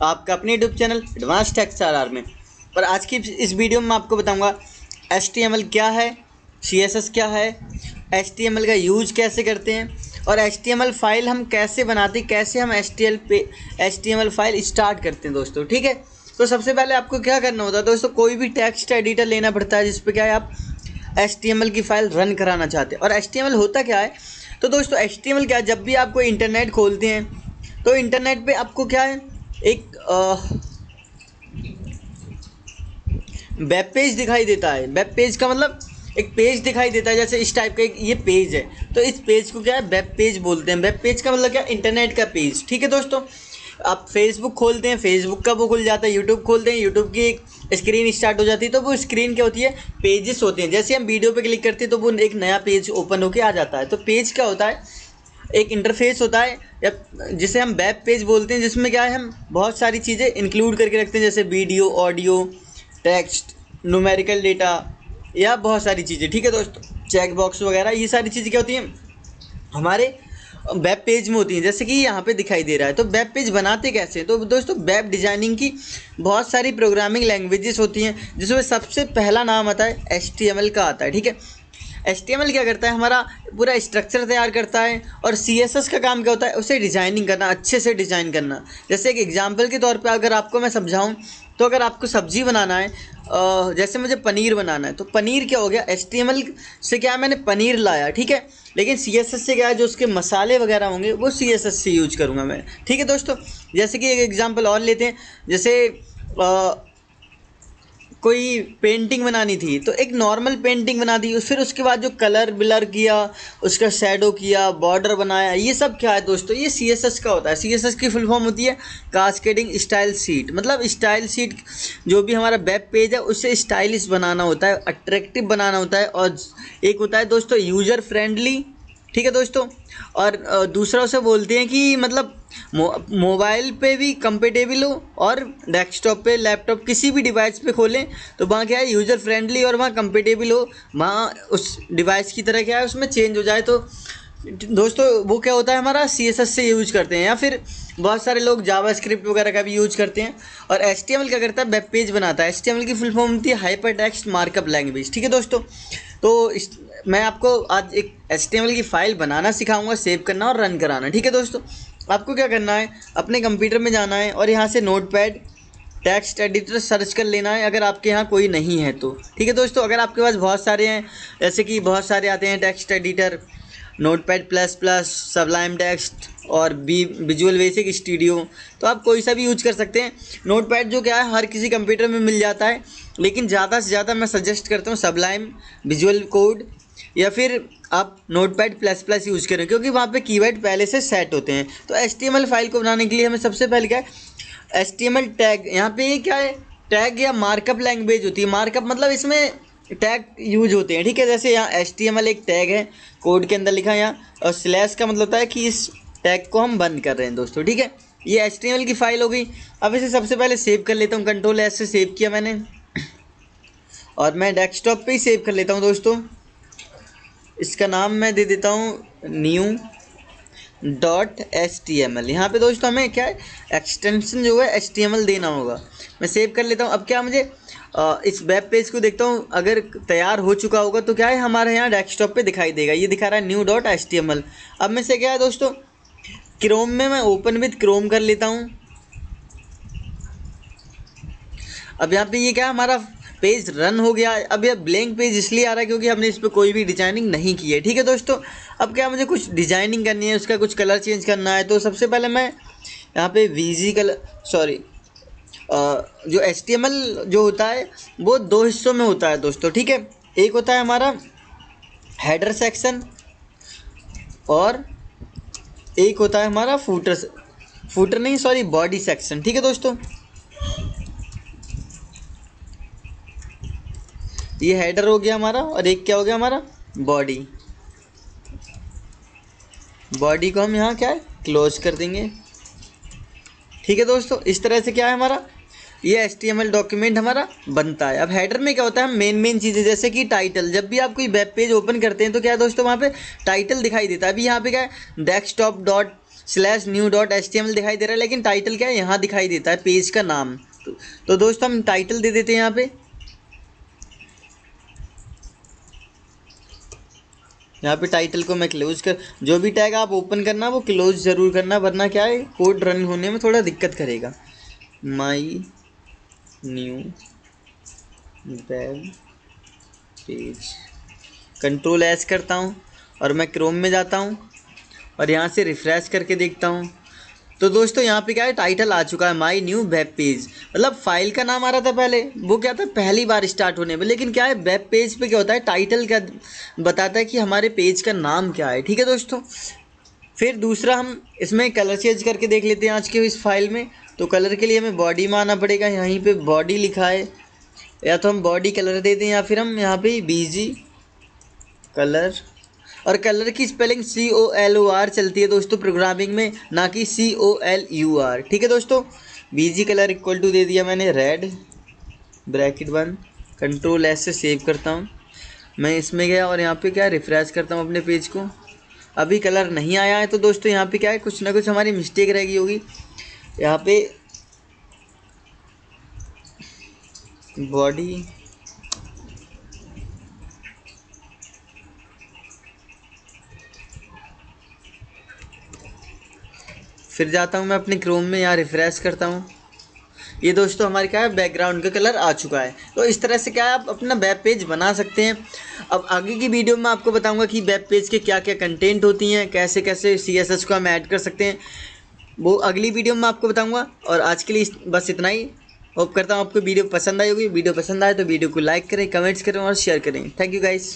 आपका अपने YouTube channel advance tech R में। और आज की इस वीडियो में मैं आपको बताऊंगा HTML क्या है, CSS क्या है, HTML का यूज कैसे करते हैं और HTML फाइल हम कैसे बनाते हैं, कैसे हम HTML फाइल स्टार्ट करते हैं दोस्तों। ठीक है, तो सबसे पहले आपको क्या करना होता है दोस्तों, कोई भी टेक्स्ट एडिटर लेना पड़ता है जिस पे क्या है आप HTML की फाइल रन कराना चाहते हैं। और HTML होता क्या है, तो दोस्तों HTML क्या है, जब भी आप कोई इंटरनेट खोलते हैं तो इंटरनेट पे आपको क्या है एक वेब पेज दिखाई देता है। वेब पेज का मतलब एक पेज दिखाई देता है, जैसे इस टाइप का एक ये पेज है, तो इस पेज को क्या है वेब पेज बोलते हैं। वेब पेज का मतलब क्या, इंटरनेट का पेज। ठीक है दोस्तों, आप फेसबुक खोलते हैं, फेसबुक का वो खुल जाता है, यूट्यूब खोलते हैं, यूट्यूब की एक स्क्रीन स्टार्ट हो जाती है। तो वो स्क्रीन क्या होती है, पेजेस होते हैं। जैसे हम वीडियो पे क्लिक करते हैं तो वो एक नया पेज ओपन होके आ जाता है। तो पेज क्या होता है, एक इंटरफेस होता है या जिसे हम वेब पेज बोलते हैं, जिसमें क्या है हम बहुत सारी चीज़ें इंक्लूड करके रखते हैं, जैसे video, audio, text, numerical data या बहुत सारी चीज़ें। ठीक है दोस्तों, चेक बॉक्स वगैरह, ये सारी चीज़ें क्या होती हैं हमारे वेब पेज में होती हैं, जैसे कि यहाँ पे दिखाई दे रहा है। तो वेब पेज बनाते कैसे हैं, तो दोस्तों वेब डिज़ाइनिंग की बहुत सारी प्रोग्रामिंग लैंग्वेजेस होती हैं, जिसमें सबसे पहला नाम आता है HTML का आता है। ठीक है, HTML क्या करता है, हमारा पूरा स्ट्रक्चर तैयार करता है। और CSS का काम क्या होता है, उसे डिज़ाइनिंग करना, अच्छे से डिज़ाइन करना। जैसे एक एग्जांपल के तौर पे अगर आपको मैं समझाऊं, तो अगर आपको सब्जी बनाना है, जैसे मुझे पनीर बनाना है, तो पनीर क्या हो गया, HTML से क्या है मैंने पनीर लाया, ठीक है, लेकिन CSS से क्या है जो उसके मसाले वगैरह होंगे वो CSS से यूज करूँगा मैं। ठीक है दोस्तों, जैसे कि एक एग्जाम्पल और लेते हैं, जैसे कोई पेंटिंग बनानी थी तो एक नॉर्मल पेंटिंग बना दी, फिर उसके बाद जो कलर ब्लर किया, उसका शैडो किया, बॉर्डर बनाया, ये सब क्या है दोस्तों, ये CSS का होता है। CSS की फुल फॉर्म होती है कास्केडिंग स्टाइल शीट। मतलब स्टाइल शीट जो भी हमारा वेब पेज है उसे स्टाइलिश बनाना होता है, अट्रैक्टिव बनाना होता है। और एक होता है दोस्तों यूज़र फ्रेंडली। ठीक है दोस्तों, और दूसरा उसे बोलते हैं कि मतलब मोबाइल पे भी कंपेटेबल हो और डेस्कटॉप पे, लैपटॉप, किसी भी डिवाइस पे खोलें तो वहाँ क्या है यूज़र फ्रेंडली और वहाँ कंपेटेबल हो, वहाँ उस डिवाइस की तरह क्या है उसमें चेंज हो जाए। तो दोस्तों वो क्या होता है हमारा CSS से यूज करते हैं, या फिर बहुत सारे लोग जावास्क्रिप्ट वगैरह का भी यूज करते हैं। और HTML क्या करता है, वेब पेज बनाता है। HTML की फुल फॉर्म होती है हाइपर टेक्स्ट मार्कअप लैंग्वेज। ठीक है दोस्तों, तो मैं आपको आज एक HTML की फ़ाइल बनाना सिखाऊंगा, सेव करना और रन कराना। ठीक है दोस्तों, आपको क्या करना है, अपने कंप्यूटर में जाना है और यहाँ से नोटपैड टेक्स्ट एडिटर सर्च कर लेना है, अगर आपके यहाँ कोई नहीं है तो। ठीक है दोस्तों, अगर आपके पास बहुत सारे हैं, जैसे कि बहुत सारे आते हैं text editor, notepad plus plus, Sublime text और विजुअल बेसिक स्टूडियो, तो आप कोई सा भी यूज कर सकते हैं। नोटपैड जो क्या है हर किसी कंप्यूटर में मिल जाता है, लेकिन ज़्यादा से ज़्यादा मैं सजेस्ट करता हूँ सबलाइम, विजुअल कोड, या फिर आप नोटपैड प्लस प्लस यूज़ करें, क्योंकि वहाँ पे कीवर्ड पहले से सेट होते हैं। तो HTML फाइल को बनाने के लिए हमें सबसे पहले क्या है, HTML टैग, यहाँ पे ये क्या है, टैग या मार्कअप लैंग्वेज होती है। मार्कअप मतलब इसमें टैग यूज होते हैं। ठीक है, जैसे यहाँ HTML एक टैग है, कोड के अंदर लिखा है यहाँ, और स्लैश का मतलब होता है कि इस टैग को हम बंद कर रहे हैं दोस्तों। ठीक है, ये HTML की फाइल हो गई। अब इसे सबसे पहले सेव कर लेता हूँ, Ctrl+S से सेव किया मैंने, और मैं डेस्कटॉप पे ही सेव कर लेता हूँ दोस्तों। इसका नाम मैं दे देता हूँ new.html। यहाँ पे दोस्तों हमें क्या है, एक्सटेंशन जो है HTML देना होगा। मैं सेव कर लेता हूँ। अब क्या मुझे इस वेब पेज को देखता हूँ, अगर तैयार हो चुका होगा तो क्या है हमारे यहाँ डेस्कटॉप पे दिखाई देगा, ये दिखा रहा है new.html। अब मैं से क्या है दोस्तों, क्रोम में मैं ओपन विद क्रोम कर लेता हूँ। अब यहाँ पे ये क्या हमारा पेज रन हो गया। अब यह ब्लैंक पेज इसलिए आ रहा है क्योंकि हमने इस पर कोई भी डिजाइनिंग नहीं की है। ठीक है दोस्तों, अब क्या मुझे कुछ डिजाइनिंग करनी है, उसका कुछ कलर चेंज करना है, तो सबसे पहले मैं यहाँ पे VG कलर, सॉरी, जो HTML जो होता है वो दो हिस्सों में होता है दोस्तों। ठीक है, एक होता है हमारा हेडर सेक्शन और एक होता है हमारा फूटर नहीं, सॉरी, बॉडी सेक्शन। ठीक है दोस्तों, ये हेडर हो गया हमारा और एक क्या हो गया हमारा बॉडी। बॉडी को हम यहाँ क्या है क्लोज कर देंगे। ठीक है दोस्तों, इस तरह से क्या है हमारा ये HTML डॉक्यूमेंट हमारा बनता है। अब हेडर में क्या होता है, मेन चीज़ें जैसे कि टाइटल। जब भी आप कोई वेब पेज ओपन करते हैं तो क्या है दोस्तों, वहाँ पे टाइटल दिखाई देता है। अभी यहाँ पे क्या है, डेस्कटॉप डॉट /new.html दिखाई दे रहा है, लेकिन टाइटल क्या है यहाँ दिखाई देता है, पेज का नाम। तो दोस्तों हम टाइटल दे देते हैं यहाँ पे टाइटल को मैं क्लोज कर, जो भी टैग आप ओपन करना वो क्लोज ज़रूर करना, वरना क्या है कोड रन होने में थोड़ा दिक्कत करेगा। My new web page, Ctrl+S करता हूँ और मैं क्रोम में जाता हूँ और यहाँ से रिफ़्रेश करके देखता हूँ। तो दोस्तों यहाँ पे क्या है टाइटल आ चुका है, माई न्यू वेब पेज, मतलब फाइल का नाम आ रहा था पहले, वो क्या था पहली बार स्टार्ट होने में, लेकिन क्या है वेब पेज पे क्या होता है टाइटल क्या बताता है कि हमारे पेज का नाम क्या है। ठीक है दोस्तों, फिर दूसरा हम इसमें कलर चेंज करके देख लेते हैं आज के इस फाइल में। तो कलर के लिए हमें बॉडी में आना पड़ेगा, यहीं पे बॉडी लिखा है, या तो हम बॉडी कलर दे दें या फिर हम यहाँ पे BG कलर, और कलर की स्पेलिंग COLOR चलती है दोस्तों प्रोग्रामिंग में, ना कि COLUR। ठीक है दोस्तों, BG कलर इक्वल टू दे दिया मैंने रेड, ब्रैकेट बंद, Ctrl+S से सेव करता हूँ। मैं इसमें गया और यहाँ पे क्या रिफ़्रेश करता हूँ अपने पेज को, अभी कलर नहीं आया है। तो दोस्तों यहाँ पे क्या है कुछ ना कुछ हमारी मिस्टेक रह गई होगी। यहाँ पे बॉडी फिर जाता हूँ मैं अपने क्रोम में, यहाँ रिफ़्रेश करता हूँ। ये दोस्तों हमारे क्या है बैकग्राउंड का कलर आ चुका है। तो इस तरह से क्या है आप अपना वेब पेज बना सकते हैं। अब आगे की वीडियो में आपको बताऊंगा कि वेब पेज के क्या क्या कंटेंट होती हैं, कैसे कैसे CSS को हम ऐड कर सकते हैं, वो अगली वीडियो में आपको बताऊंगा। और आज के लिए बस इतना ही। होप करता हूँ आपको वीडियो पसंद आई होगी। वीडियो पसंद आए तो वीडियो को लाइक करें, कमेंट्स करें और शेयर करें। Thank you guys.